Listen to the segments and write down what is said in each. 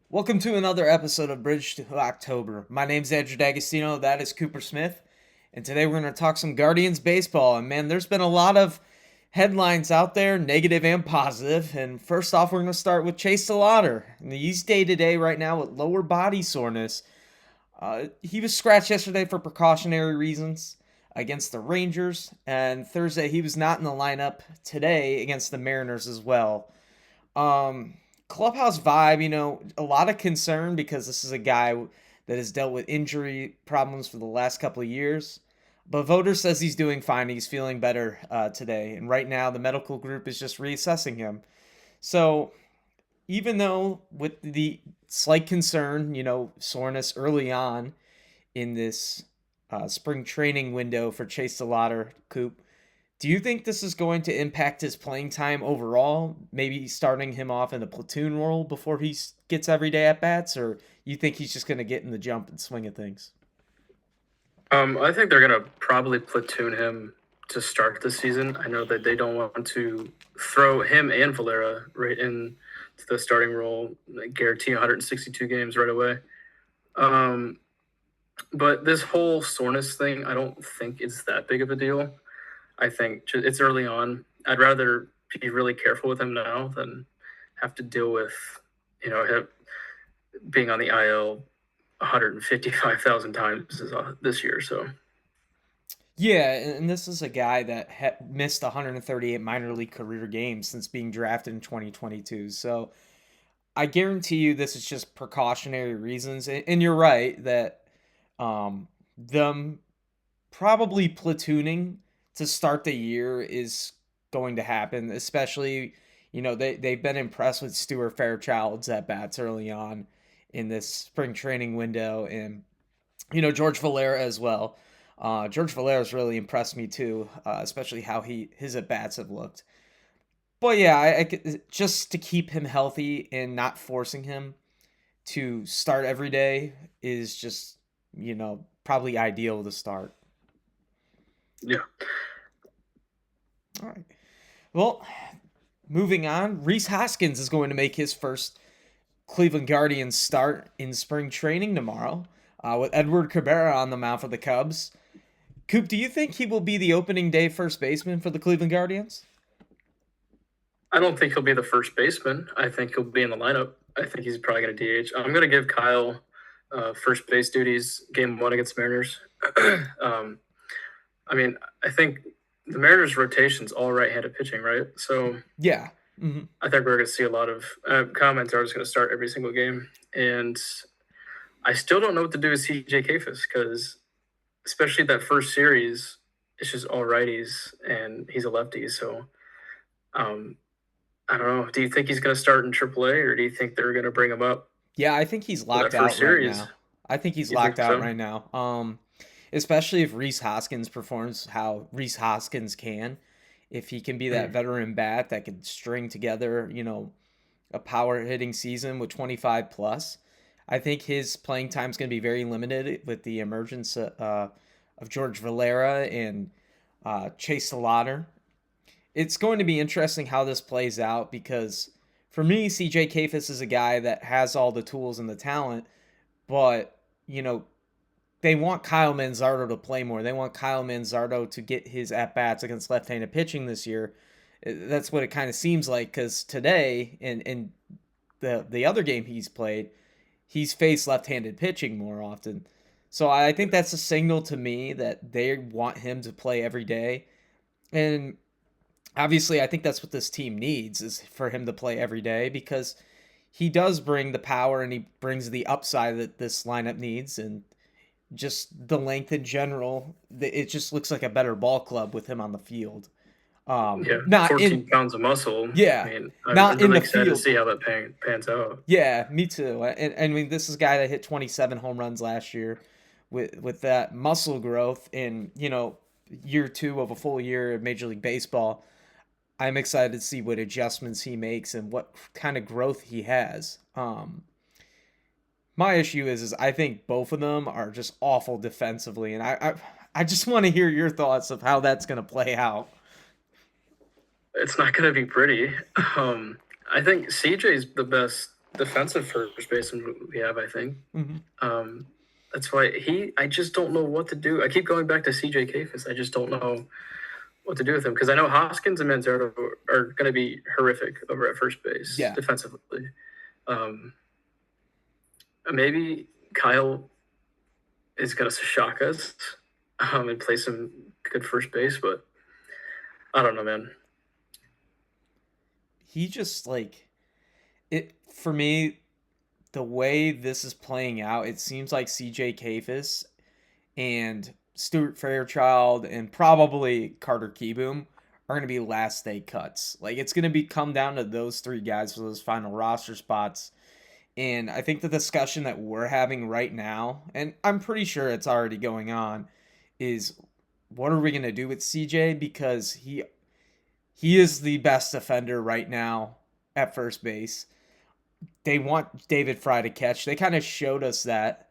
Welcome to another episode of Bridge to October. My name's Andrew D'Agostino, that is Cooper Smith, and today we're going to talk some Guardians baseball. And man, there's been a lot of headlines out there, negative and positive. And first off, we're going to start with Chase DeLauter. He's day to day right now with lower body soreness. He was scratched yesterday for precautionary reasons against the Rangers, and Thursday he was not in the lineup today against the Mariners as well. Um, Clubhouse vibe, a lot of concern because this is a guy that has dealt with injury problems for the last couple of years. But Voter says he's doing fine. He's feeling better today. And right now, the medical group is just reassessing him. So even though with the slight concern, soreness early on in this spring training window for Chase DeLauter, Coop, do you think this is going to impact his playing time overall? Maybe starting him off in the platoon role before he gets everyday at bats, or you think he's just going to get in the jump and swing at things? I think they're gonna probably platoon him to start the season. I know that they don't want to throw him and Valera right in to the starting role, like guarantee 162 games right away. Um, but this whole soreness thing, I don't think it's that big of a deal. I think it's early on. I'd rather be really careful with him now than have to deal with, him being on the IL 155,000 times this year. So Yeah, and this is a guy that missed 138 minor league career games since being drafted in 2022. So I guarantee you this is just precautionary reasons. And you're right that them probably platooning to start the year is going to happen, especially, they've been impressed with Stuart Fairchild's at bats early on in this spring training window. And, George Valera as well. George Valera's really impressed me too, especially how his at bats have looked. But yeah, just to keep him healthy and not forcing him to start every day is just, probably ideal to start. yeah. All right. Well, moving on, Rhys Hoskins is going to make his first Cleveland Guardians start in spring training tomorrow with Edward Cabrera on the mound for the Cubs. Coop, do you think he will be the opening day first baseman for the Cleveland Guardians? I don't think he'll be the first baseman. I think he'll be in the lineup. I think he's probably going to DH. I'm going to give Kyle first base duties game one against Mariners. um, I think the Mariners' rotation's all right-handed pitching, right? So Yeah. Mm-hmm. I think we're going to see a lot of comments are just going to start every single game. And I still don't know what to do with CJ Kafis because, especially that first series, it's just all righties and he's a lefty. So um, I don't know. Do you think he's going to start in AAA, or do you think they're going to bring him up Yeah, I think he's for that locked first out right series? now. I think he's You think locked out so? right now. Especially if Rhys Hoskins performs how Rhys Hoskins can. If he can be that veteran bat that can string together, a power hitting season with 25 plus, I think his playing time is going to be very limited with the emergence of George Valera and Chase Salauter. It's going to be interesting how this plays out because for me, CJ Kafis is a guy that has all the tools and the talent, but they want Kyle Manzardo to play more. They want Kyle Manzardo to get his at bats against left-handed pitching this year. That's what it kind of seems like because today in the other game he's played, he's faced left-handed pitching more often. So I think that's a signal to me that they want him to play every day. And obviously, I think that's what this team needs is for him to play every day because he does bring the power and he brings the upside that this lineup needs and just the length in general. It just looks like a better ball club with him on the field. Yeah, Not 14 in pounds of muscle. I Yeah, mean, I'm not in really the excited to field. see how that pans out. Yeah, me too. And I mean, this is a guy that hit 27 home runs last year with that muscle growth in year two of a full year of Major League Baseball. I'm excited to see what adjustments he makes and what kind of growth he has. My issue is I think both of them are just awful defensively, and I just want to hear your thoughts of how that's going to play out. It's not going to be pretty. I think CJ's the best defensive first baseman we have. I think. Mm-hmm. That's why I just don't know what to do. I keep going back to CJ Kafis. I just don't know what to do with him because I know Hoskins and Manzardo are going to be horrific over at first base Yeah. defensively. Maybe Kyle is going to shock us and play some good first base, but I don't know, man. He just like it for me. The way this is playing out, it seems like CJ Kafis and Stuart Fairchild and probably Carter Kieboom are going to be last day cuts. Like it's going to be come down to those three guys for those final roster spots. And I think the discussion that we're having right now, and I'm pretty sure it's already going on, is what are we going to do with CJ because he is the best defender right now at first base. They want David Fry to catch. They kind of showed us that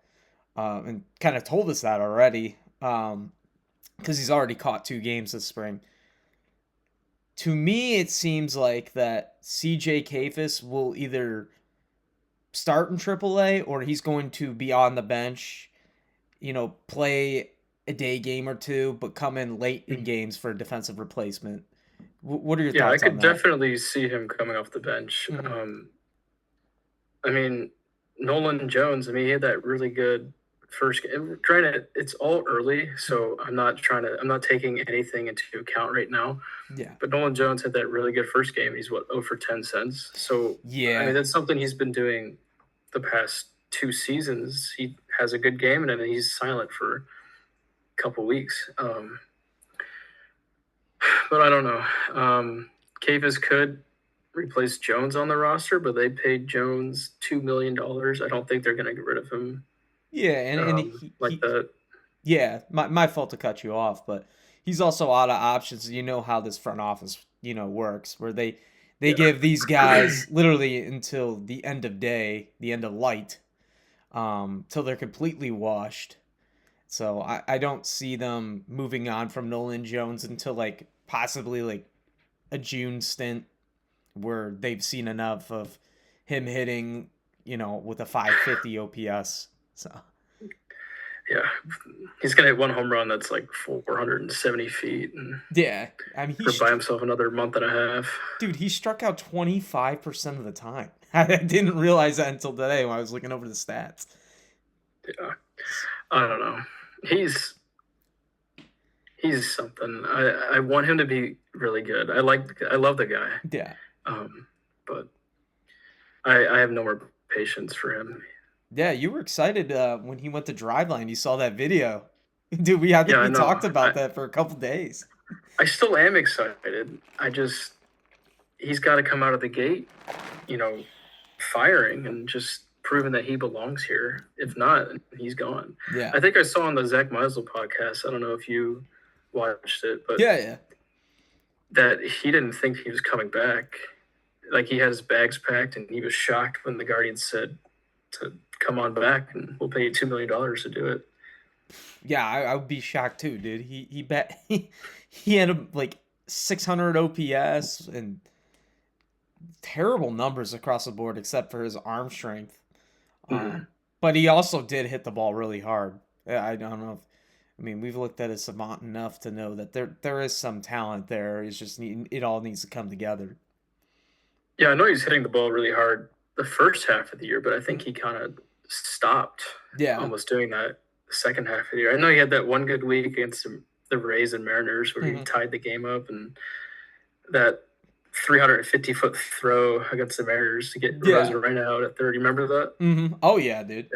and kind of told us that already because he's already caught 2 games this spring. To me, it seems like that CJ Kafis will either start in AAA or he's going to be on the bench, play a day game or two, but come in late in games for a defensive replacement. What are your thoughts on that? I could definitely see him coming off the bench. Mm-hmm. I mean, Nolan Jones, he had that really good first game. Granted, it's all early, so I'm not taking anything into account right now. Yeah. But Nolan Jones had that really good first game. He's 0 for 10 cents. So, yeah. That's something he's been doing the past 2 seasons. He has a good game, and then he's silent for a couple weeks. But I don't know. Kafis could replace Jones on the roster, but they paid Jones $2 million. I don't think they're going to get rid of him. Yeah, and that. Yeah, my fault to cut you off, but he's also out of options. You know how this front office, works, where they give these guys literally until the end of day, the end of light, till they're completely washed. So I don't see them moving on from Nolan Jones until like possibly like a June stint where they've seen enough of him hitting, with a 550 OPS. So yeah, he's gonna hit one home run that's like 470 feet. And yeah, he's by himself another month and a half. Dude, he struck out 25% of the time. I didn't realize that until today when I was looking over the stats. Yeah, I don't know. He's something. I want him to be really good. I love the guy. Yeah. But I have no more patience for him. Yeah, you were excited when he went to Driveline. You saw that video. Dude, we talked about that for a couple days. I still am excited. He's got to come out of the gate, firing and just proving that he belongs here. If not, he's gone. Yeah. I think I saw on the Zach Meisel podcast, I don't know if you watched it, but yeah, that he didn't think he was coming back. Like he had his bags packed and he was shocked when the Guardians said to come on back and we'll pay you $2 million to do it. Yeah, I would be shocked too, dude. He bet he had like 600 OPS and terrible numbers across the board except for his arm strength. But he also did hit the ball really hard. I don't know if we've looked at his savant enough to know that there is some talent there. It's just it all needs to come together. Yeah, I know he's hitting the ball really hard the first half of the year, but I think he kind of stopped almost doing that the second half of the year. I know he had that one good week against the Rays and Mariners where he tied the game up, and that 350-foot throw against the Mariners to get Rosarena out at third. You remember that? Mm-hmm. Oh, yeah, dude.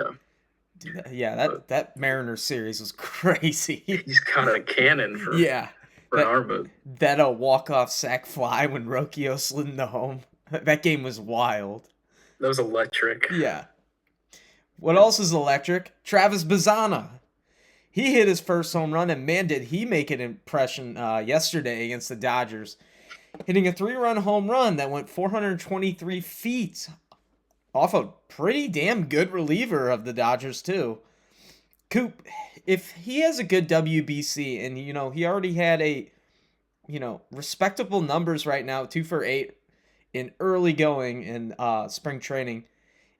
Yeah. Dude, that Mariners series was crazy. He's kind of a cannon for an arm, but that walk-off sac fly when Rocchio slid into home. That game was wild. That was electric. Yeah. What else is electric? Travis Bazzanas. He hit his first home run, and man, did he make an impression yesterday against the Dodgers. Hitting a 3-run home run that went 423 feet off a pretty damn good reliever of the Dodgers, too. Coop, if he has a good WBC, and, he already had a, respectable numbers right now, 2 for 8 in early going in spring training.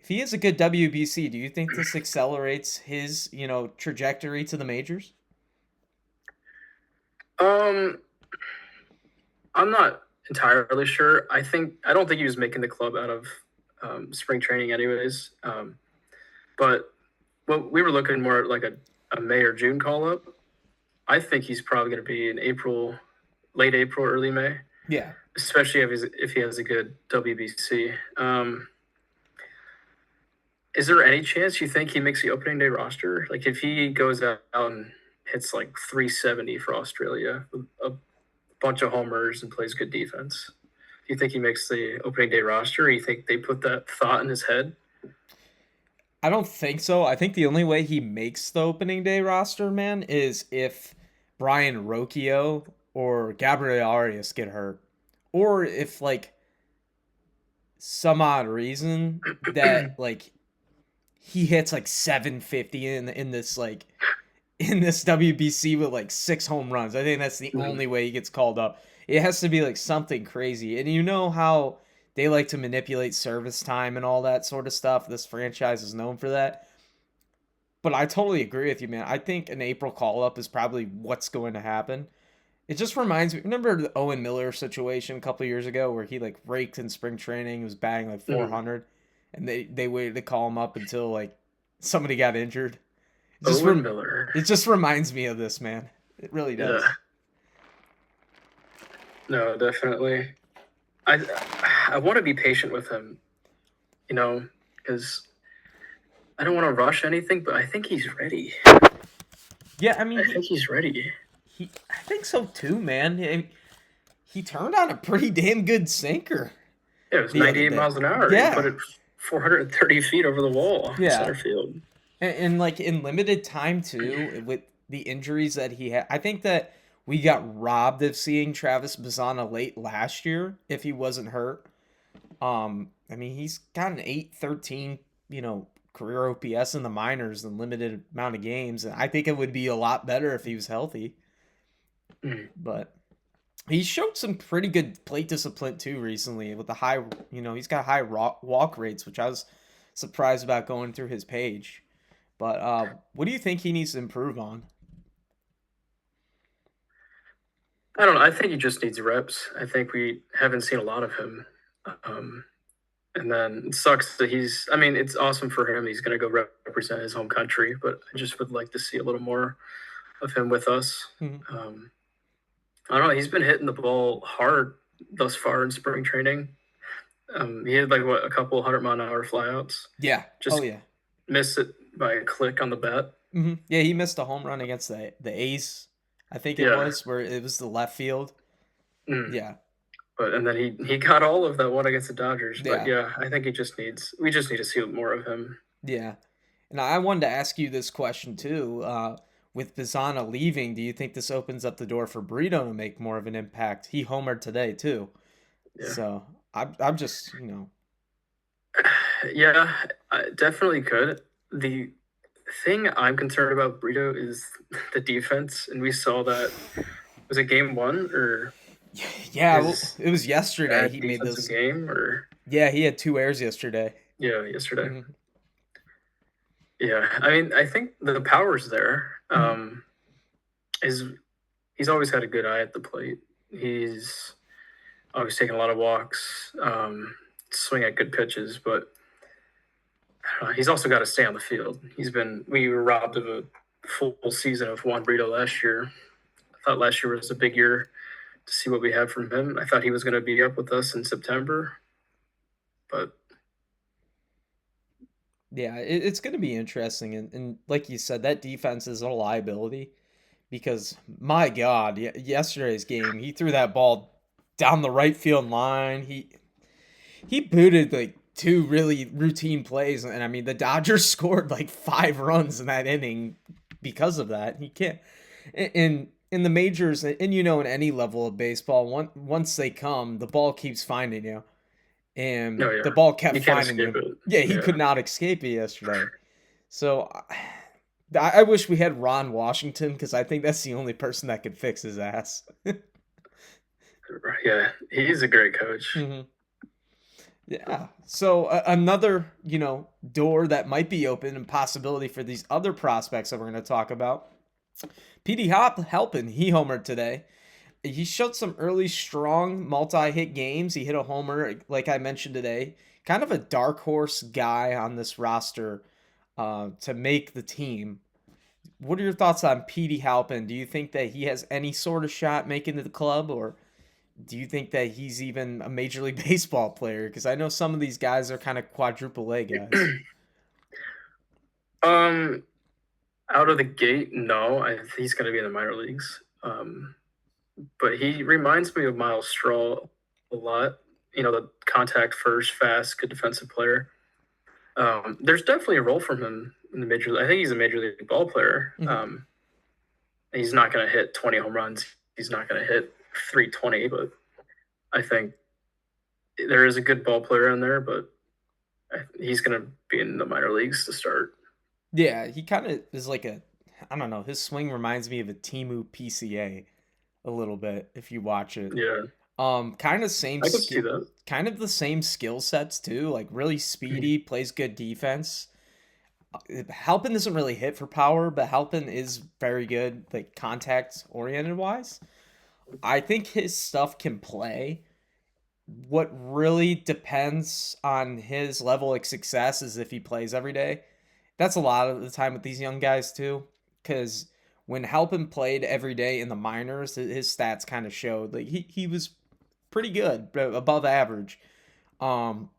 If he is a good WBC, do you think this accelerates his, trajectory to the majors? Um, I'm not entirely sure. I don't think he was making the club out of spring training, anyways. But we were looking more at like a May or June call up. I think he's probably going to be in April, late April, early May, Yeah. especially if he has a good WBC. Is there any chance you think he makes the opening day roster? Like if he goes out and hits like 370 for Australia, a bunch of homers and plays good defense, do you think he makes the opening day roster? Or you think they put that thought in his head? I don't think so. I think the only way he makes the opening day roster, man, is if Brian Rocchio or Gabriel Arias get hurt. Or if, like, some odd reason that, like, he hits, like, 750 in this, like, in this WBC with, like, 6 home runs. I think that's the only way he gets called up. It has to be, like, something crazy. And you know how they like to manipulate service time and all that sort of stuff. This franchise is known for that. But I totally agree with you, man. I think an April call up is probably what's going to happen. It just reminds me. Remember the Owen Miller situation a couple years ago where he like raked in spring training, he was batting like 400, and they waited to call him up until like somebody got injured. Owen Miller. It just reminds me of this, man. It really does. Yeah. No, definitely. I want to be patient with him, because I don't want to rush anything, but I think he's ready. Yeah, I mean, I think he's ready. I think so too, man. He turned on a pretty damn good sinker. Yeah, it was 98 miles an hour. Yeah. He put it 430 feet over the wall. Yeah. Center field. And like in limited time too, with the injuries that he had, I think that we got robbed of seeing Travis Bazzanas late last year if he wasn't hurt. I mean, he's got an 813, career OPS in the minors in limited amount of games, and I think it would be a lot better if he was healthy. But he showed some pretty good plate discipline too recently with the high, he's got high walk rates, which I was surprised about going through his page. But what do you think he needs to improve on? I don't know. I think he just needs reps. I think we haven't seen a lot of him. And then it sucks that it's awesome for him. He's going to go represent his home country, but I just would like to see a little more of him with us. Mm-hmm. I don't know. He's been hitting the ball hard thus far in spring training. He had a couple 100-mile-an-hour flyouts. Yeah. Missed it by a click on the bat. Mm-hmm. Yeah, he missed a home run against the A's, I think it was, where it was the left field. Yeah. And then he got all of that one against the Dodgers. But yeah, I think we just need to see more of him. Yeah. And I wanted to ask you this question too. With Bazzanas leaving, do you think this opens up the door for Brito to make more of an impact? He homered today too. Yeah. So I'm just, Yeah, I definitely could. The thing I'm concerned about Brito is the defense, and we saw that. Was it game 1 or? Yeah, it was yesterday. He made this game, or yeah, he had 2 errors yesterday. Yeah, yesterday. Mm-hmm. Yeah, I mean, I think the power's there. He's always had a good eye at the plate. He's always taken a lot of walks, swing at good pitches, but he's also got to stay on the field. We were robbed of a full season of Juan Brito last year. I thought last year was a big year to see what we had from him. I thought he was going to be up with us in September, but yeah, it's going to be interesting. And like you said, that defense is a liability because, my God, yesterday's game, he threw that ball down the right field line. He booted like 2 really routine plays. And I mean, the Dodgers scored like 5 runs in that inning because of that. He can't. In the majors, and in any level of baseball, once they come, the ball keeps finding you. And the ball kept finding him. Yeah, he could not escape it yesterday. So I wish we had Ron Washington because I think that's the only person that could fix his ass. Yeah, he's a great coach. Mm-hmm. Yeah. So another, door that might be open and possibility for these other prospects that we're going to talk about. PD Halpin, he homered today. He showed some early strong multi-hit games. He hit a homer, like I mentioned today. Kind of a dark horse guy on this roster to make the team. What are your thoughts on PD Halpin? Do you think that he has any sort of shot making to the club, or do you think that he's even a Major League Baseball player? Because I know some of these guys are kind of quadruple A guys. Um, Out of the gate, no. He's going to be in the minor leagues. But he reminds me of Miles Straw a lot. The contact first, fast, good defensive player. There's definitely a role for him in the major. I think he's a major league ball player. Mm-hmm. He's not going to hit 20 home runs. He's not going to hit 320, but I think there is a good ball player in there. But he's going to be in the minor leagues to start. Yeah, he kind of is like I don't know. His swing reminds me of a Timu PCA a little bit if you watch it. Yeah, Kind of same I could see skill, that. kind of the same skill sets too. Like really speedy, plays good defense. Halpin doesn't really hit for power, but Halpin is very good, like contact oriented wise. I think his stuff can play. What really depends on his level of success is if he plays every day. That's a lot of the time with these young guys too, because when Halpin played every day in the minors, his stats kind of showed like he was pretty good, above average. Um,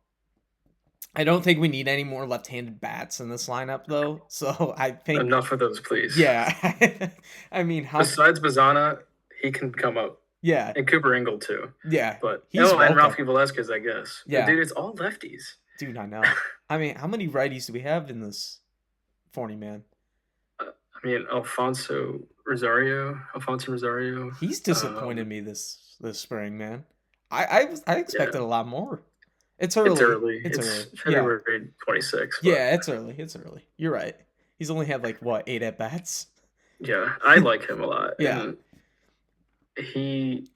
I don't think we need any more left-handed bats in this lineup, though. So I think, Enough of those, please. yeah. I mean, how? Besides Bazzana, he can come up. Yeah, And Cooper Ingle, too. yeah. But He's and welcome. Ralphie Velasquez, I guess. But Yeah, dude, it's all lefties. dude, I know. I mean, how many righties do we have in this 40 man? I mean, Alfonso Rosario. He's disappointed me this spring, man. I expected Yeah, a lot more. It's it's early. early. It's It's early. Yeah, February 26th. But yeah. It's early. It's early. You're right. He's only had like what 8 at bats. yeah, I like him a lot. Yeah. And he's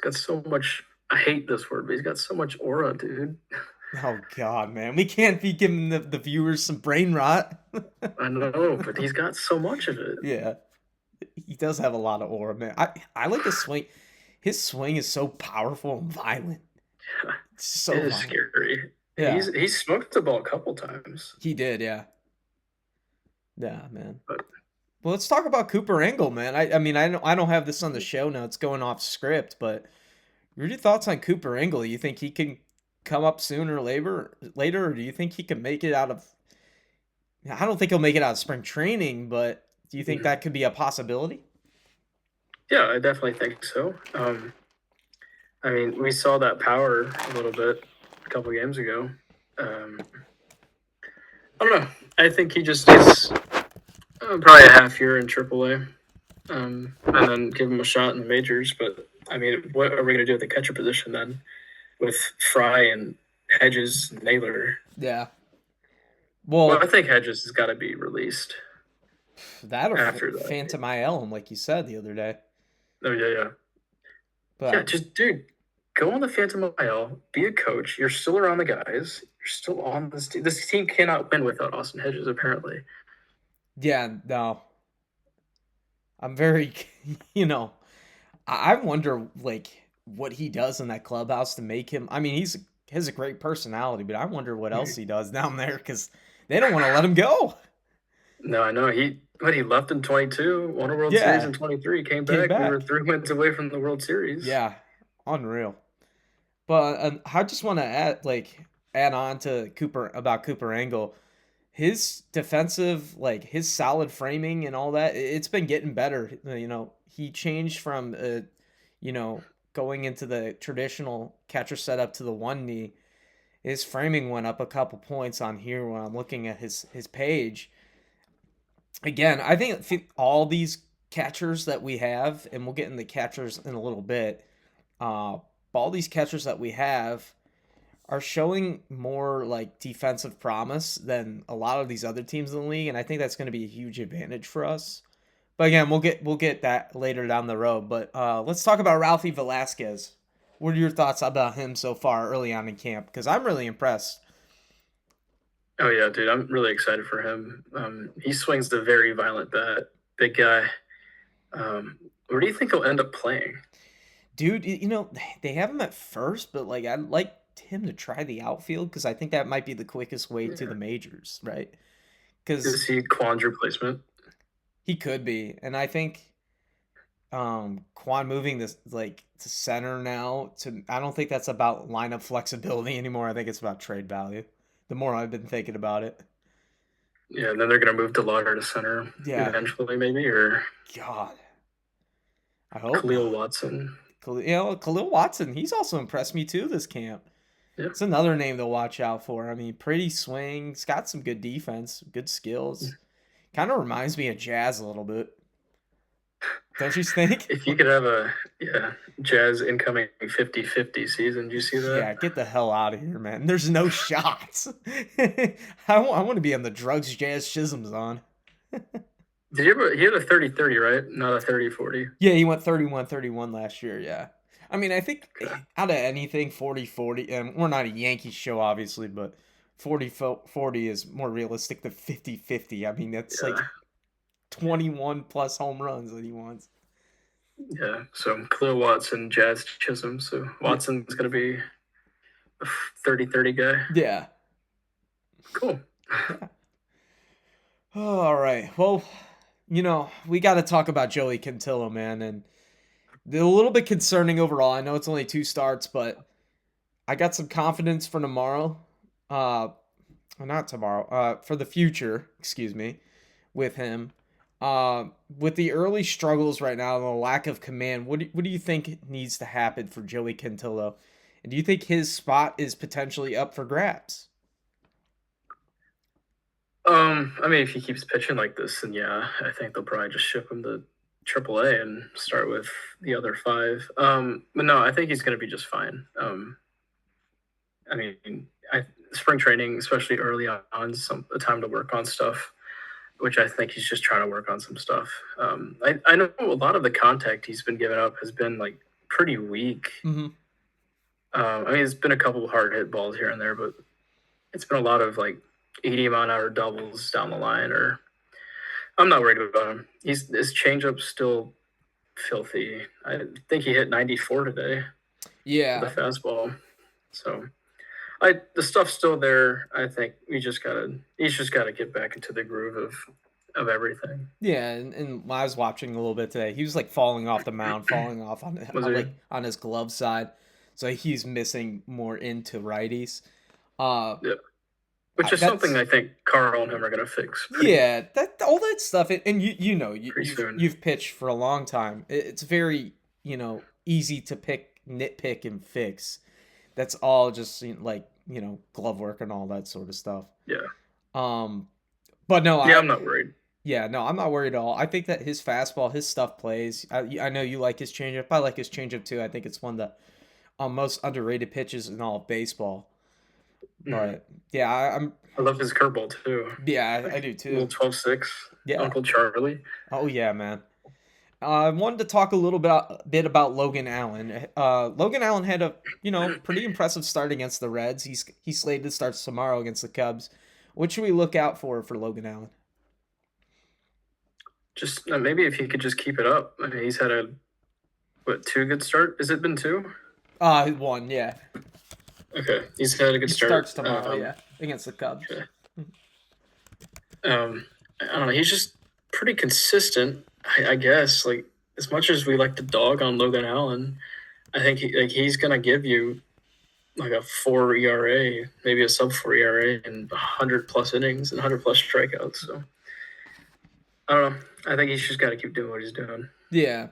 got so much. I hate this word, but he's got so much aura, dude. Oh God, man, we can't be giving the viewers some brain rot. I know, but he's got so much of it. Yeah, he does have a lot of aura, man. I like his swing. His swing is so powerful and violent. It's so It is violent. scary. Yeah, He's smoked the ball a couple times. he did. Yeah, yeah, man. But Well, let's talk about Cooper Ingle, man. I mean, I don't have this on the show notes going off script, but what are your thoughts on Cooper Ingle? You think he can come up sooner or later, or do you think he can make it out of? I don't think he'll make it out of spring training, but do you think that could be a possibility? yeah, I definitely think so. I mean, we saw that power a little bit a couple games ago. I don't know. I think he just needs probably a half year in AAA, and then give him a shot in the majors. But I mean, what are we going to do with the catcher position then, with Fry and Hedges, and Naylor? Yeah. Well, Well, I think Hedges has got to be released that or after that. Phantom IL, like you said the other day. Oh yeah. But Yeah, just dude, go on the Phantom IL, be a coach. You're still around the guys. You're still on this team. This team cannot win without Austin Hedges, apparently. yeah, no. I'm very, I wonder like what he does in that clubhouse to make him. I mean, he has a great personality, but I wonder what else he does down there because they don't want to let him go. No, I know. He left in 22, won a World Series Yeah, in 23, came came back. We were back. 3 wins away from the World Series. Yeah, unreal. But I just want to add on to Cooper about Cooper Angle. His defensive, like his solid framing and all that, it's been getting better. He changed from going into the traditional catcher setup to the one knee. His framing went up a couple points on here when I'm looking at his page. Again, I think all these catchers that we have, and we'll get into catchers in a little bit. All these catchers that we have are showing more like defensive promise than a lot of these other teams in the league, and I think that's going to be a huge advantage for us. But again, we'll get that later down the road. But let's talk about Ralphie Velasquez. What are your thoughts about him so far early on in camp? Because I'm really impressed. Oh yeah, dude, I'm really excited for him. He swings the very violent bat, big guy. Where do you think he'll end up playing? Dude, they have him at first, but like I'd like him to try the outfield because I think that might be the quickest way to the Yeah. majors, right? Because Is he Kwan's replacement? he could be, and I think Kwan moving this like to center now to I don't think that's about lineup flexibility anymore. I think it's about trade value. The more I've been thinking about it. Yeah, and then they're gonna move DeLauter to center Yeah. eventually, maybe, or God. I hope Khalil not. Watson. Khalil Watson, he's also impressed me too this camp. Yeah. It's another name to watch out for. I mean, pretty swings, got some good defense, good skills. Kind of reminds me of Jazz a little bit. Don't you think? If you could have a Jazz incoming 50-50 season, do you see that? Yeah, get the hell out of here, man. There's no shots. I want to be on the drugs Jazz Chisholm's on. Did you ever? He had a 30-30, right? Not a 30-40. Yeah, he went 31-31 last year, yeah. I mean, I think Okay. out of anything, 40-40, and we're not a Yankee show, obviously, but 40-40 is more realistic than 50-50. I mean, that's like Yeah, 21 plus home runs that he wants. yeah. So Khalil Watson, Jazz Chisholm. So Yeah. Watson's gonna be a 30-30 guy. Yeah. Cool. Yeah. All right. Well, we got to talk about Joey Cantillo, man, and they're a little bit concerning overall. I know it's only 2 starts, but I got some confidence for tomorrow. Not tomorrow. For the future, excuse me, with him. With the early struggles right now and the lack of command, what do you think needs to happen for Joey Cantillo? And do you think his spot is potentially up for grabs? I mean, if he keeps pitching like this, then yeah, I think they'll probably just ship him to AAA and start with the other five. But no, I think he's gonna be just fine. I mean, spring training, especially early on, is a time to work on stuff, which I think he's just trying to work on some stuff. I know a lot of the contact he's been giving up has been like pretty weak. Mm-hmm. I mean, it's been a couple of hard hit balls here and there, but it's been a lot of like 80-mile-an-hour doubles down the line. Or I'm not worried about him. His changeup's still filthy. I think he hit 94 today Yeah. with a fastball. So the stuff's still there. I think he's just gotta get back into the groove of everything. Yeah, and I was watching a little bit today. He was like falling off the mound, falling off on his glove side, so he's missing more into righties. Yeah. Which is something I think Carl and him are gonna fix. Yeah, that all that stuff, and you've pitched for a long time. It's very easy to nitpick and fix. That's all just like glove work and all that sort of stuff. Yeah. But no, I'm not worried. Yeah, no, I'm not worried at all. I think that his fastball, his stuff plays. I know you like his changeup. I like his changeup too. I think it's one of the most underrated pitches in all of baseball. But yeah, I love his curveball too. Yeah, I do too. Little 12-6. Yeah. Uncle Charlie. Oh yeah, man. I wanted to talk a little bit about Logan Allen. Logan Allen had a pretty impressive start against the Reds. He's slated to start tomorrow against the Cubs. What should we look out for Logan Allen? Just maybe if he could just keep it up. I mean, he's had a 2 good start. Has it been 2? 1, yeah. Okay, he's had a good start. Starts tomorrow, yeah, against the Cubs. Okay. I don't know. He's just pretty consistent, I guess. Like as much as we like to dog on Logan Allen, I think he's gonna give you like a 4 ERA, maybe a sub 4 ERA, and 100+ innings and 100+ strikeouts. So I don't know. I think he's just got to keep doing what he's doing. Yeah,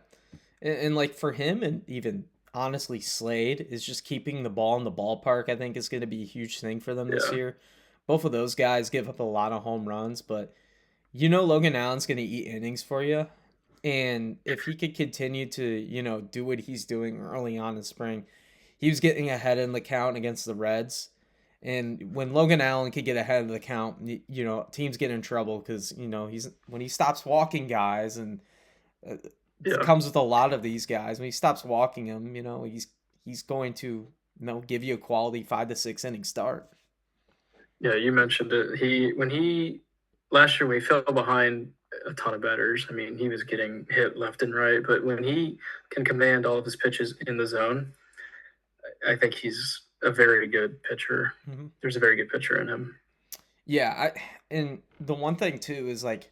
and like for him, and even honestly, Slade is just keeping the ball in the ballpark. I think is going to be a huge thing for them this year. Both of those guys give up a lot of home runs, but Logan Allen's going to eat innings for you. And if he could continue to, do what he's doing early on in spring, he was getting ahead in the count against the Reds. And when Logan Allen could get ahead of the count, teams get in trouble because, when he stops walking guys, and it comes with a lot of these guys. When he stops walking them, he's going to give you a quality 5 to 6 inning start. Yeah, you mentioned it. When he last year when he fell behind a ton of batters, I mean, he was getting hit left and right. But when he can command all of his pitches in the zone, I think he's a very good pitcher. Mm-hmm. There's a very good pitcher in him. Yeah, and the one thing too is like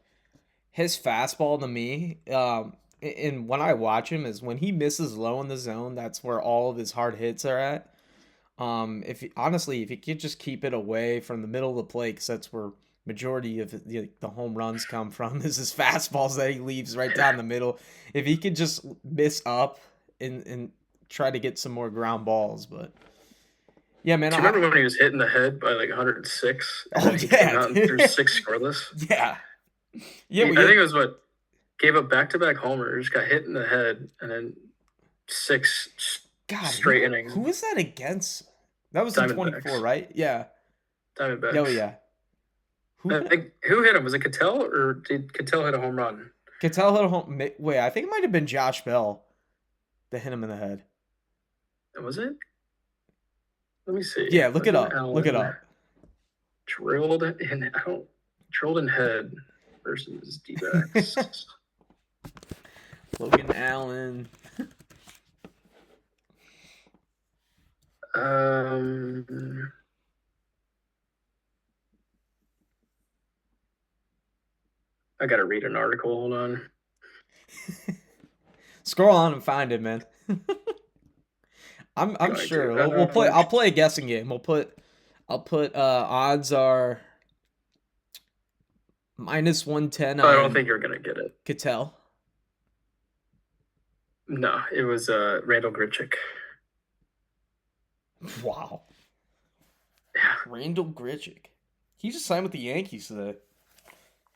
his fastball to me, and when I watch him is when he misses low in the zone, that's where all of his hard hits are at. Honestly, if he could just keep it away from the middle of the plate, because that's where majority of the home runs come from, is his fastballs that he leaves right down the middle. If he could just miss up and try to get some more ground balls, but yeah, man. Do you remember when he was hitting the head by like 106? Oh he yeah, came out and threw 6 scoreless. Yeah, yeah. I think it was what gave up back-to-back homers, got hit in the head, and then 6 straight innings. Who was that against? That was in 24, right? Yeah. Diamondbacks. Oh yeah. Who hit him? Was it Cattell, or did Cattell hit a home run? Cattell hit a home. Wait, I think it might have been Josh Bell that hit him in the head. Was it? Let me see. Yeah, look it up. Look it up. Drilled in head versus D-backs. Logan Allen. I gotta read an article. Hold on. Scroll on and find it, man. I'm sure. We'll play. I'll play a guessing game. I'll put odds are -110. I don't think you're gonna get it. Cattell. No, it was Randall Grichuk. Wow. Yeah. Randall Grichuk. He just signed with the Yankees today.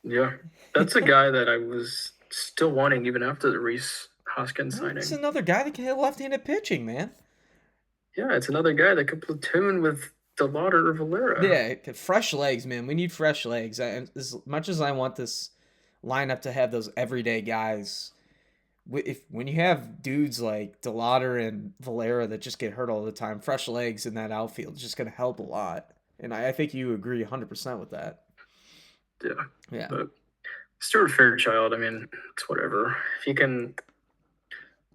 Yeah, that's a guy that I was still wanting even after the Rhys Hoskins signing. It's another guy that can hit left-handed pitching, man. Yeah, it's another guy that could platoon with DeLauter or Valera. Yeah, fresh legs, man. We need fresh legs. As much as I want this lineup to have those everyday guys, when you have dudes like DeLauter and Valera that just get hurt all the time, fresh legs in that outfield is just going to help a lot. And I think you agree 100% with that. Yeah. Yeah. But Stuart Fairchild, I mean, it's whatever. If he can,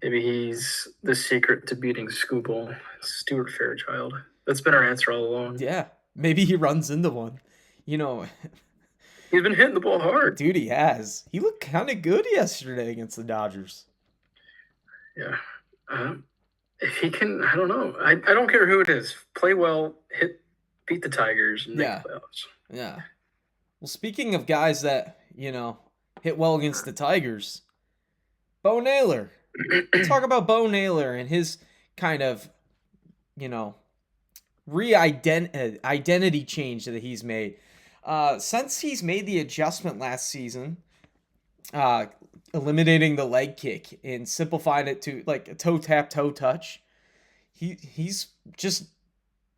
maybe he's the secret to beating Scooble. Stuart Fairchild. That's been our answer all along. Yeah. Maybe he runs into one. He's been hitting the ball hard. Dude, he has. He looked kind of good yesterday against the Dodgers. Yeah. If he can, I don't know. I don't care who it is. Play well, beat the Tigers, and make the playoffs. Yeah. Well, speaking of guys that, hit well against the Tigers, Bo Naylor. Let's talk about Bo Naylor and his kind of, identity change that he's made. Since he's made the adjustment last season, eliminating the leg kick and simplifying it to like a toe tap, toe touch, he's just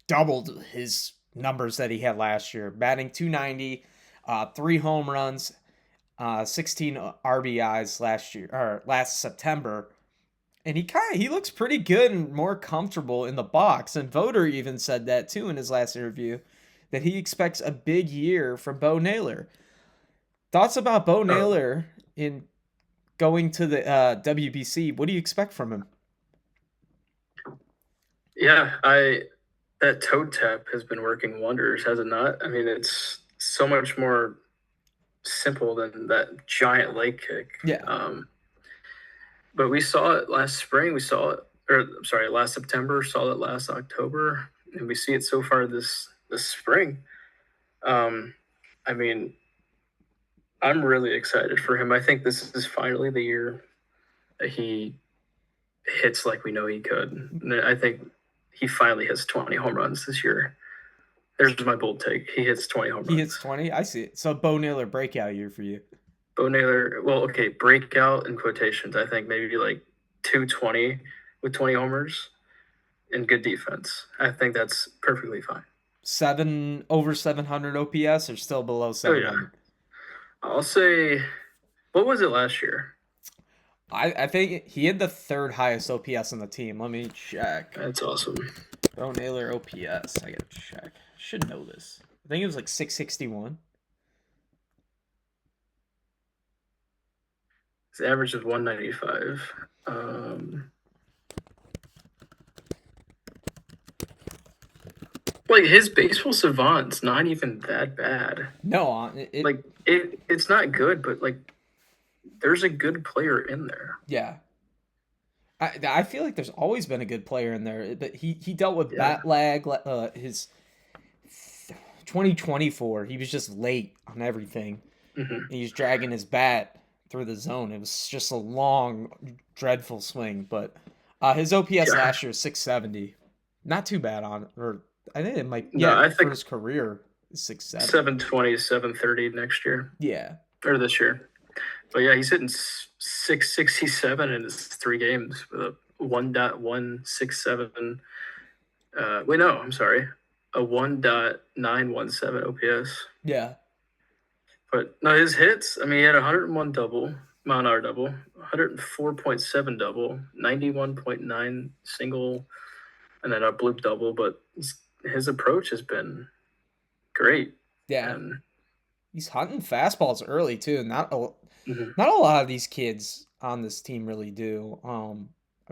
doubled his numbers that he had last year, batting .290, 3 home runs, 16 RBIs last September. And he looks pretty good and more comfortable in the box. And Voter even said that too in his last interview, that he expects a big year from Bo Naylor. Thoughts about Bo Naylor in going to the WBC? What do you expect from him? Yeah, that toe tap has been working wonders, has it not? I mean, it's so much more simple than that giant leg kick. Yeah. But we saw it last spring. Last September. Saw it last October, and we see it so far this spring. I mean, I'm really excited for him. I think this is finally the year that he hits like we know he could. And I think he finally hits 20 home runs this year. There's my bold take. He hits 20 home runs. He hits 20? I see it. So Bo Naylor breakout year for you. Bo Naylor, breakout in quotations. I think maybe like 220 with 20 homers and good defense. I think that's perfectly fine. Over 700 OPS or still below 700? Oh, yeah. I'll say, what was it last year? I think he had the third highest OPS on the team. Let me check. That's awesome. Bo Naylor OPS. I gotta check. Should know this. I think it was like 661. His average is 195. Like his baseball savant's not even that bad. No, it's not good, but like there's a good player in there. Yeah. I feel like there's always been a good player in there, but he dealt with bat lag. His 2024, he was just late on everything. Mm-hmm. He's dragging his bat through the zone. It was just a long, dreadful swing. But his OPS last year was 670. Not too bad on, or I think it might. No, I for think his career, 670. 720, 730 next year. Yeah. Or this year. But yeah, he's hitting 667 in his 3 games with a 1.167. Wait, no, I'm sorry. A 1.917 OPS. Yeah. But no, his hits, I mean, he had 101 double, mile-an-hour double, 104.7 double, 91.9 single, and then a bloop double. But his approach has been great. Yeah. And he's hunting fastballs early, too. Not a lot of these kids on this team really do.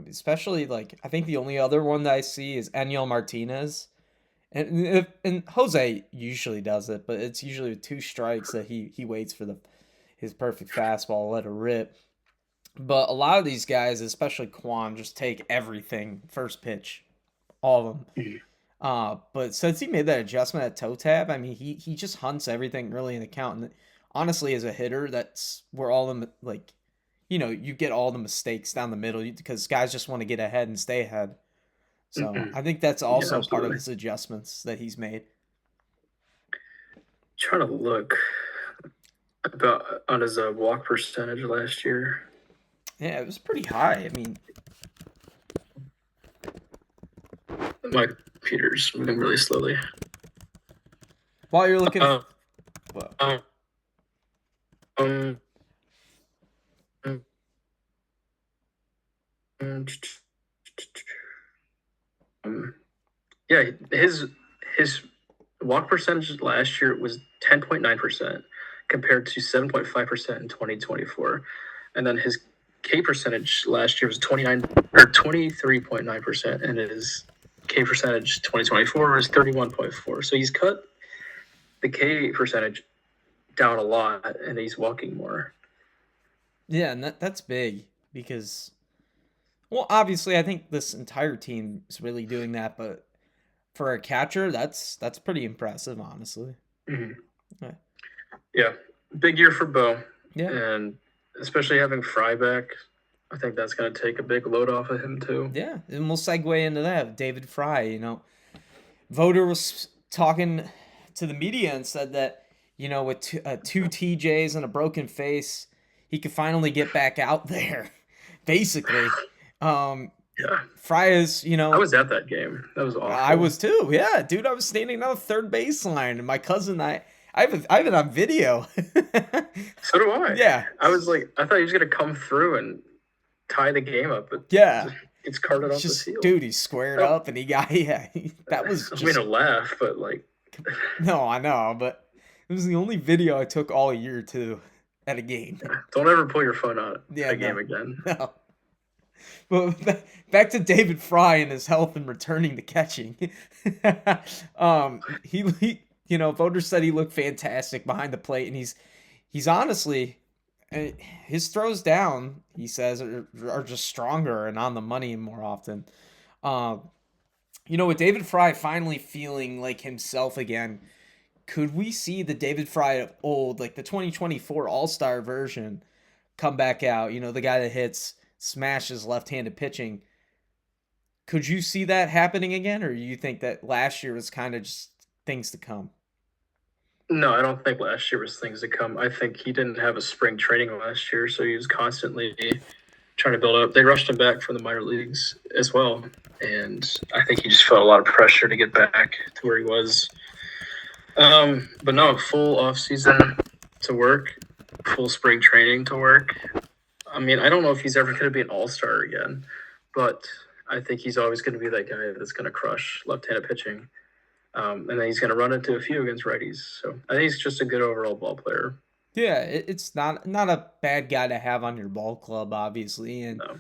Especially, like, I think the only other one that I see is Eniel Martinez. And José usually does it, but it's usually with 2 strikes that he waits for his perfect fastball, let it rip. But a lot of these guys, especially Kwan, just take everything first pitch, all of them. But since he made that adjustment at toe tap, I mean, he just hunts everything early in the count. And honestly, as a hitter, that's where all the, like, you get all the mistakes down the middle because guys just want to get ahead and stay ahead. So I think that's also part of his adjustments that he's made. Trying to look about on his walk percentage last year. Yeah, it was pretty high. I mean, my computer's moving really slowly. While you're looking, yeah, his walk percentage last year was 10.9% compared to 7.5% in 2024, and then his K percentage last year was 23.9%, and his K percentage 2024 was 31.4. So he's cut the K percentage down a lot, and he's walking more. Yeah, and that's big because, well, obviously, I think this entire team is really doing that, but for a catcher, that's pretty impressive, honestly. Mm-hmm. Yeah, big year for Bo. Yeah, and especially having Fry back, I think that's going to take a big load off of him too. Yeah, and we'll segue into that. David Fry, Voter was talking to the media and said that, with 2 TJs and a broken face, he could finally get back out there, basically. Yeah. Fry is, I was at that game. That was awful. I was too. Yeah, dude, I was standing on the third baseline, and my cousin I have it on video. So do I. Yeah. I was like, I thought he was going to come through and tie the game up, but it's carted off the field. Dude, he squared up, and that was just... I mean, a laugh, but like... No, I know, but it was the only video I took all year, too, at a game. Don't ever pull your phone out at a game again. No. But back to David Fry and his health and returning to catching. He voters said he looked fantastic behind the plate, and he's honestly, his throws down, he says, are just stronger and on the money more often. With David Fry finally feeling like himself again, could we see the David Fry of old, like the 2024 All-Star version, come back out? The guy that smashes left-handed pitching. Could you see that happening again, or do you think that last year was kind of just things to come? No, I don't think last year was things to come. I think he didn't have a spring training last year, so he was constantly trying to build up. They rushed him back from the minor leagues as well, and I think he just felt a lot of pressure to get back to where he was. But no, full off season to work, full spring training to work. mean, I don't know if he's ever going to be an all-star again, but I think he's always going to be that guy that's going to crush left-handed pitching. And then he's going to run into a few against righties. So I think he's just a good overall ball player. Yeah, it's not a bad guy to have on your ball club, obviously, and No.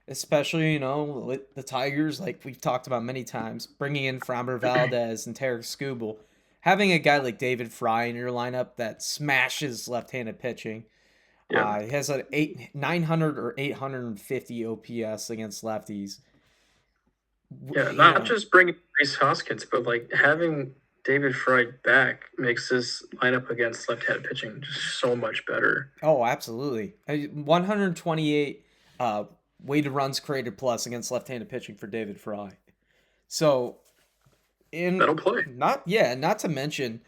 especially with the Tigers, like we've talked about many times, bringing in Framber Valdez and Tarek Skubal, having a guy like David Fry in your lineup that smashes left-handed pitching. Yeah. He has an 900 or 850 OPS against lefties. Yeah, not just bringing Rhys Hoskins, but like having David Fry back makes this lineup against left-handed pitching just so much better. Oh, absolutely. 128 weighted runs created plus against left-handed pitching for David Fry. So, That'll play. Not to mention,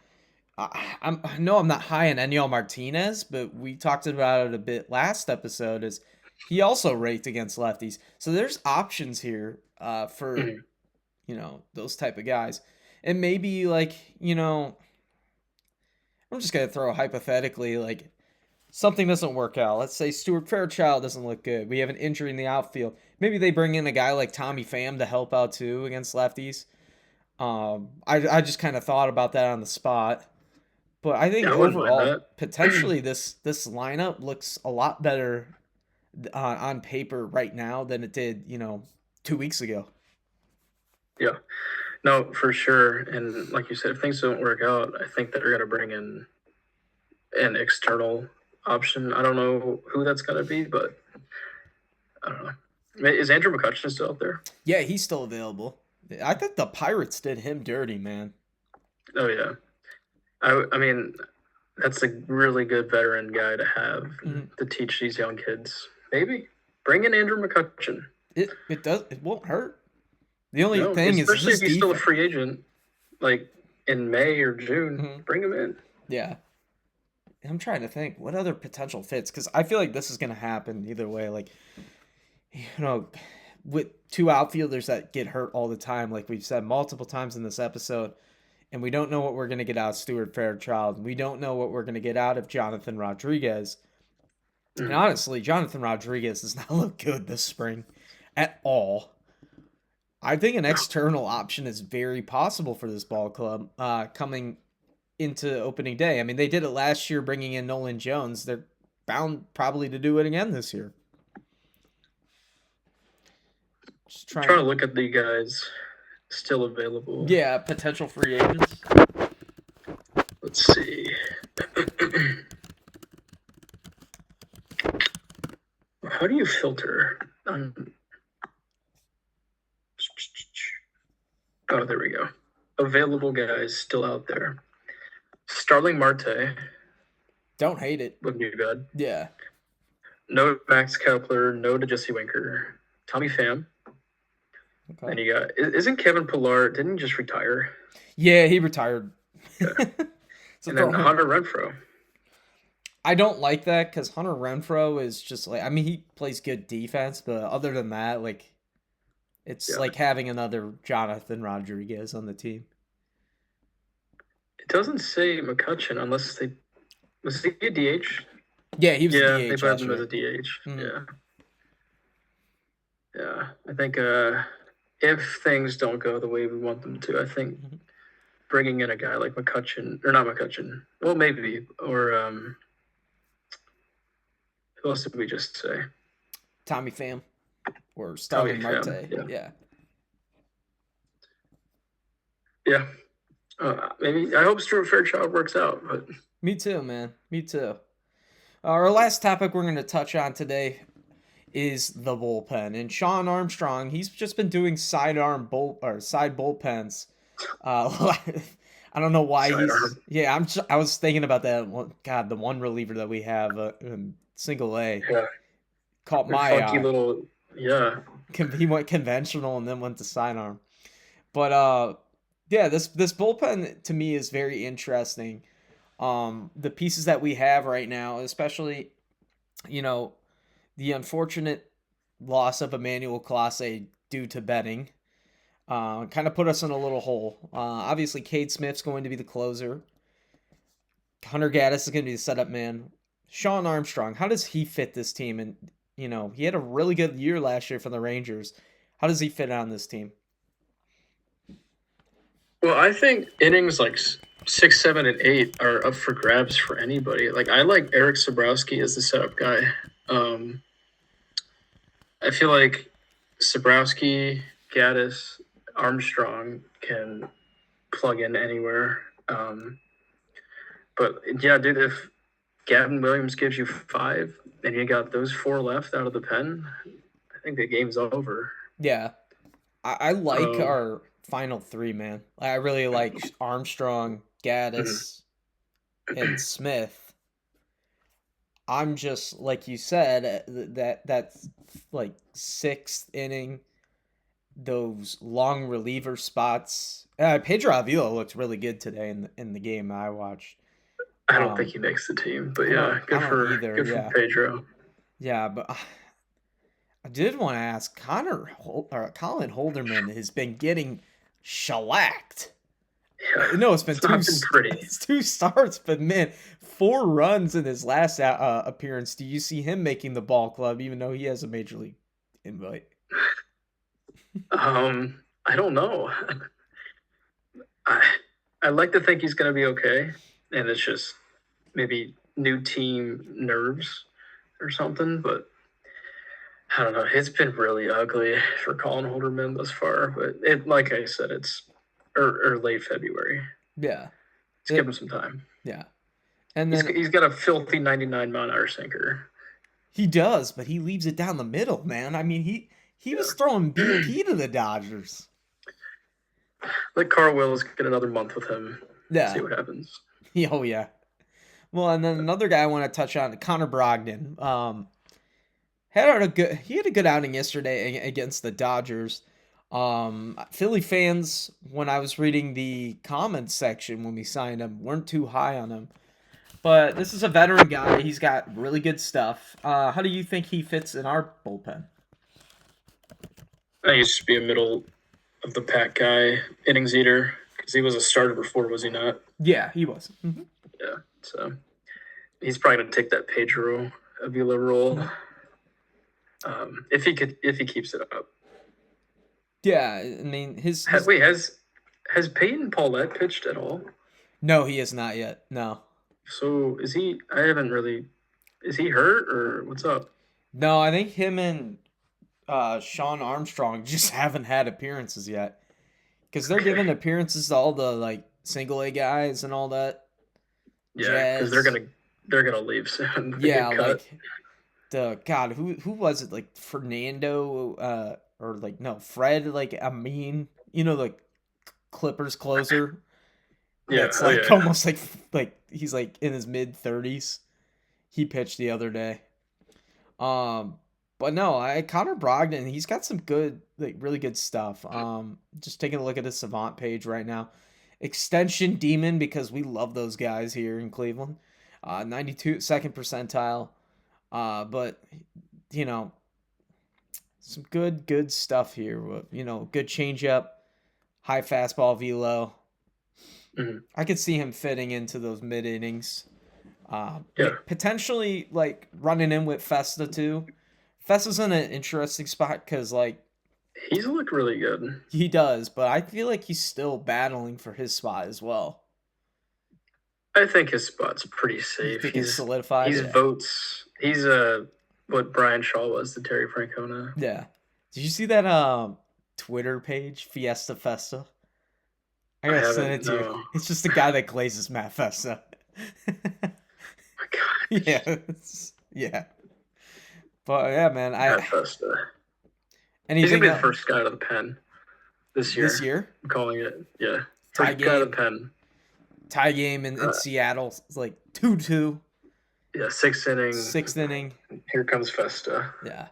I know I'm not high on Enyel Martinez, but we talked about it a bit last episode. Is he also raked against lefties? So there's options here for those type of guys, and maybe I'm just gonna throw hypothetically like something doesn't work out. Let's say Stuart Fairchild doesn't look good. We have an injury in the outfield. Maybe they bring in a guy like Tommy Pham to help out too against lefties. I just kind of thought about that on the spot. But I think overall, potentially this lineup looks a lot better on paper right now than it did, 2 weeks ago. Yeah, no, for sure. And like you said, if things don't work out, I think they're going to bring in an external option. I don't know who that's going to be, but I don't know. Is Andrew McCutchen still out there? Yeah, he's still available. I think the Pirates did him dirty, man. Oh, yeah. I mean, that's a really good veteran guy to have to teach these young kids. Maybe bring in Andrew McCutchen. It won't hurt. The only thing is, especially if he's still a free agent, like in May or June, bring him in. Yeah. I'm trying to think what other potential fits, because I feel like this is going to happen either way. Like, with two outfielders that get hurt all the time, like we've said multiple times in this episode, and we don't know what we're going to get out of Stuart Fairchild. We don't know what we're going to get out of Jonathan Rodriguez. And honestly, Jonathan Rodriguez does not look good this spring at all. I think an external option is very possible for this ball club coming into opening day. I mean, they did it last year bringing in Nolan Jones. They're bound probably to do it again this year. Just trying to look at the guys still available. Yeah, potential free agents. Let's see. How do you filter? Oh, there we go. Available guys still out there. Starling Marte. Don't hate it. Would be good. Yeah. No Max Kepler. No to Jesse Winker. Tommy Pham. Okay. And you got, isn't Kevin Pillar, didn't he just retire? Yeah, he retired. Yeah. And then Hunter Renfroe. I don't like that because Hunter Renfroe is just like, I mean, he plays good defense, but other than that, like, it's like having another Jonathan Rodriguez on the team. It doesn't say McCutchen unless they, was he a DH? Yeah, he was a DH. Yeah, they put him as a DH. Yeah. Yeah, I think if things don't go the way we want them to, I think bringing in a guy like McCutchen, or not McCutchen, well, maybe, or who else did we just say? Tommy Pham or Starling Marte. Yeah. Maybe, I hope Stuart Fairchild works out. But me too, man. Me too. Our last topic we're going to touch on today is the bullpen, and Shawn Armstrong. He's just been doing side bullpens. I don't know why I was thinking about that. God, the one reliever that we have in Single A caught my eye. Little, he went conventional and then went to sidearm. But this bullpen to me is very interesting. The pieces that we have right now, especially, the unfortunate loss of Emmanuel Clase due to betting, kind of put us in a little hole. Obviously, Cade Smith's going to be the closer. Hunter Gaddis is going to be the setup man. Shawn Armstrong, how does he fit this team? And, he had a really good year last year for the Rangers. How does he fit on this team? Well, I think innings like 6, 7, and 8 are up for grabs for anybody. Like I like Eric Sabrowski as the setup guy. Um, I feel like Sabrowski, Gaddis, Armstrong can plug in anywhere. But yeah, dude, if Gavin Williams gives you 5 and you got those 4 left out of the pen, I think the game's over. Yeah, I like Um, our final 3, man. I really like Armstrong, Gaddis, and Smith. I'm just like you said that's like 6th inning, those long reliever spots. Pedro Avila looked really good today in the game I watched. I don't think he makes the team, but yeah, I good don't for either. good for Yeah, Pedro. yeah, but I did want to ask Colin Holderman has been getting shellacked. Yeah, No, it's been it's not been pretty. It's 2 starts, but man, 4 runs in his last appearance. Do you see him making the ball club, even though he has a major league invite? I don't know. I I like to think he's gonna be okay, and it's just maybe new team nerves or something. But I don't know. It's been really ugly for Colin Holderman thus far. But like I said, it's or late February. Yeah, Let's give him some time. yeah, and then He's got a filthy 99-mile-an-hour sinker. he does, but he leaves it down the middle, man. I mean, he was throwing BP to the Dodgers. Let Carl Willis get another month with him. Yeah. See what happens. Oh yeah. Well, and then another guy I want to touch on, Connor Brogdon. He had a good outing yesterday against the Dodgers. Philly fans, when I was reading the comments section when we signed him, weren't too high on him. But this is a veteran guy. He's got really good stuff. How do you think he fits in our bullpen? I used to be a middle of the pack guy, innings eater, because he was a starter before, was he not? Yeah, he was. Mm-hmm. Yeah, so he's probably gonna take that Pedro Avila role, if he keeps it up. Yeah, I mean his Wait, has Peyton Paulette pitched at all? No, he has not yet. No. So is he? I haven't really. Is he hurt or what's up? No, I think him and Sean Armstrong just haven't had appearances yet, because they're giving appearances to all the like single A guys and all that. Yeah, because they're gonna leave soon. Yeah, like the God, who was it? Like Fernando, or like no Fred, like Amin, like Clippers closer. Yeah, it's like almost like he's like in his mid-30s. He pitched the other day. But no, Connor Brogdon, he's got some good, like really good stuff. Just taking a look at his Savant page right now. Extension Demon, because we love those guys here in Cleveland. 92nd percentile. But some good stuff here. Good changeup, high fastball velo. Mm-hmm. I could see him fitting into those mid innings. Potentially like running in with Festa too. Festa's in an interesting spot because like he's looked really good. He does, but I feel like he's still battling for his spot as well. I think his spot's pretty safe. You think he's solidified. He's votes. He's what Brian Shaw was to Terry Francona. Yeah. Did you see that Twitter page, Fiesta Festa? I gotta send it to you. It's just a guy that glazes Matt Festa. My God. Yeah. Yeah. But yeah, man, Matt Festa. He's gonna be the first guy to the pen this year. This year? I'm calling it. Yeah. First guy to the pen. Tie game in Seattle. It's like 2-2. Yeah, 6th inning. 6th inning. Here comes Festa. Yeah.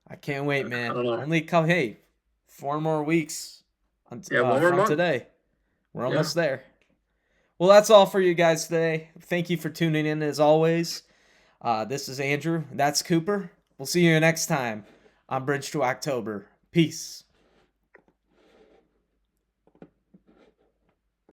I can't wait, man. I don't know. Only 4 more weeks one more from month. Today. We're almost there. Well, that's all for you guys today. Thank you for tuning in as always. This is Andrew. That's Cooper. We'll see you next time on Bridge to October. Peace.